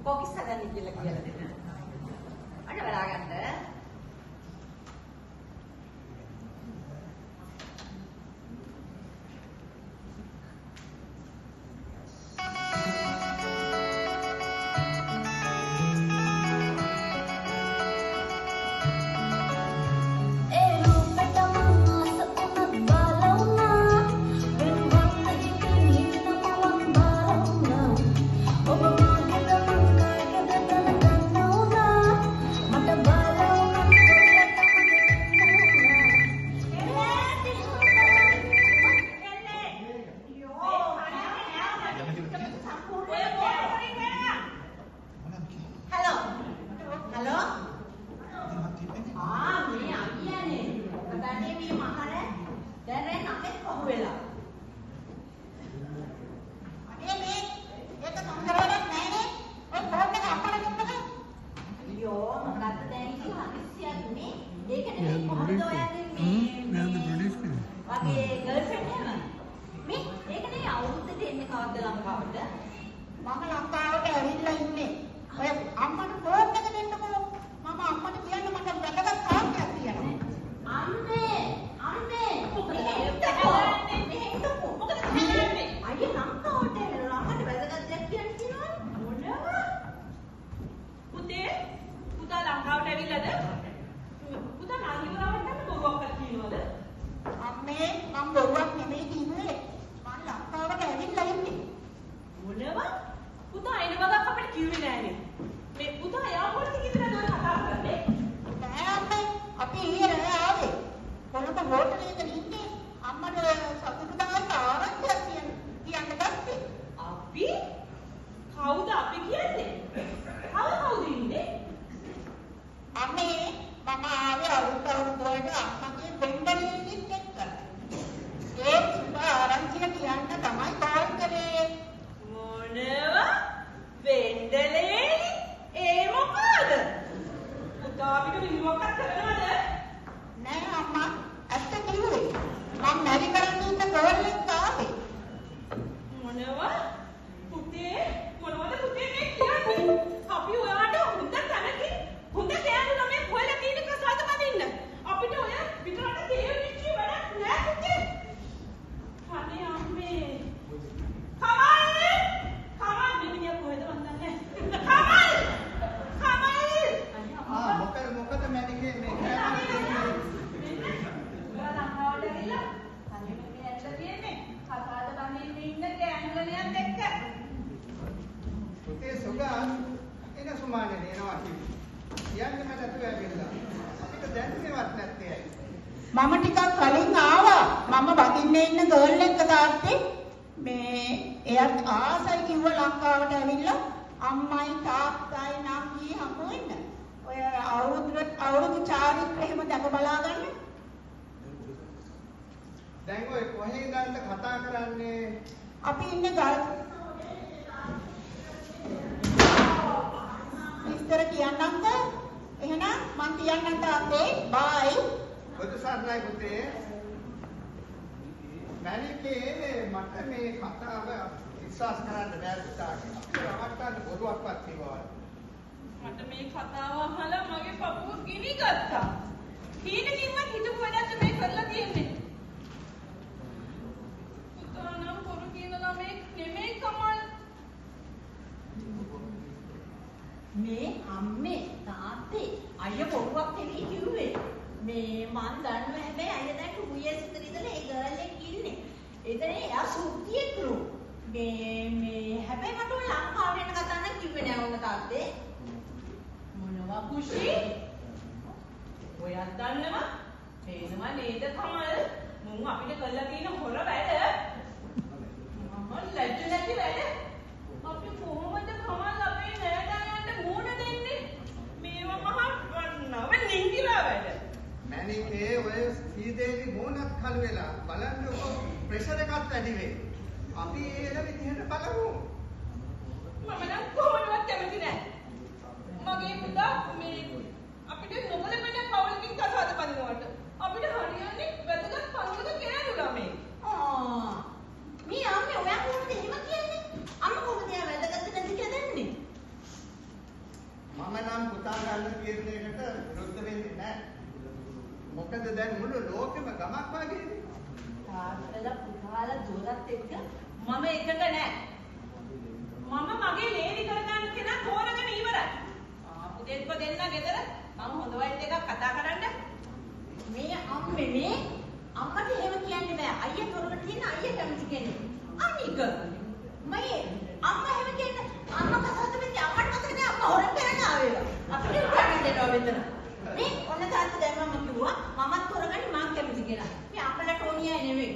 කොකිස් හදන්න කියලා දෙන්න. අන්න බලා ගන්න. මම ටිකක් කලින් ආවා. මම වදින්නේ ඉන්න ගර්ල් එක තාත්තේ මේ එයාත් ආසයි කිව්ව ලංකාවට ඇවිල්ලා අම්මයි තාත්තයි නංගි හමු වෙන්න. ඔය අවුරුදු චාරිත්‍ර එහෙම දැක බලා ගන්න. දැන් ඔය කොහේ ඉඳන්ද කතා කරන්නේ? අපි ඉන්නේ ගල් විස්තර කියන්නම්ද? එහෙනම් මං කියන්නම් තාත්තේ බයි. බුදු සරණයි පුතේ. මැනිකේ මට මේ කතාව විශ්වාස කරන්න බැහැ පුතා. රවට්ටන්න බොරුවක්වත් කිව්වා. මට මේ කතාව අහලා මගේ පපුව ගිනි ගත්තා. කීන කිව්වත් හිතපු වැඩක් මේ කරලා තියෙන්නේ. පුතා නම් පොරු කියන ළමෙක් නෙමෙයි කමල්. මේ අම්මේ තාත්තේ අයිය බොරුවක් නෙවෙයි කිව්වේ. මේ මන් දන්නවා හැබැයි අයියා දැන් 2 years විතර ඉඳලා ඒ ගර්ල් එක ඉන්නේ. එතන එයා සුද්ධියෙක්ලු. මේ හැබැයි මට ඔය ලංකාවට එන්න කතා නම් කිව්වේ නෑ ඔන්න තාත්තේ. මොනවා කුෂි? ඔයත් දන්නවා? තේනවා නේද කමල්? මුන් අපිට කළා තියෙන හොර වැඩ. මම ලැජ්ජ නැති වැඩ. අපි කොහොමද කමල් අපේ නෑදෑයන්ට මූණ දෙන්නේ? මේවා මහා නව නිංගිලා වැඩ. මැනිකේ ඔය සීදේවි මොනක් කල් වෙලා බලන්නකො ප්‍රෙෂර් එකක් වැඩි වෙයි. අපි ඒ විදිහට බලමු. මම නම් කොහොමවත් කැමති නෑ. මගේ පුතා මේ අපිට නොබලමන පවුලකින් කසාද බඳිනවට අපිට හරියන්නේ වැදගත් පන්සලක කෑනු ළමයි. මේ අම්මේ ඔයා කොහොමද එහෙම කියන්නේ? අම්ම කොහොමද එයා වැදගත් නැති කියලා දන්නේ? දැන් මුළු ලෝකෙම ගමක් වගේ. තාත්තලා පුතාලා දුවලත් එක්ක මම එකඟ නෑ. මම මගේ ලේලි කරගන්න කෙනා තෝරගෙන ඉවරයි. ආපු දෙන්න ගෙදර මම හොඳ වයින් එකක් කතා කරන්න. මේ අම්මට එහෙම කියන්න බෑ. අයියා තොරකට තියෙන අයියා කැමති කෙනෙක්. අනික මගේ අම්මා එහෙම කියන්නේ අම්මා කතාවද වෙන්නේ අම්මට මතක නෑ අම්මා හොරෙන් කරන්න ආවේලා. අපිට උගන්නන්න දෙනවා මෙතන. මේ ඔන්න තාත්තා දැන් මම කිව්වා මමත් තොරගන්නේ මං කැමති කියලා. මේ අම්මලට ඕනියයි නෙවෙයි.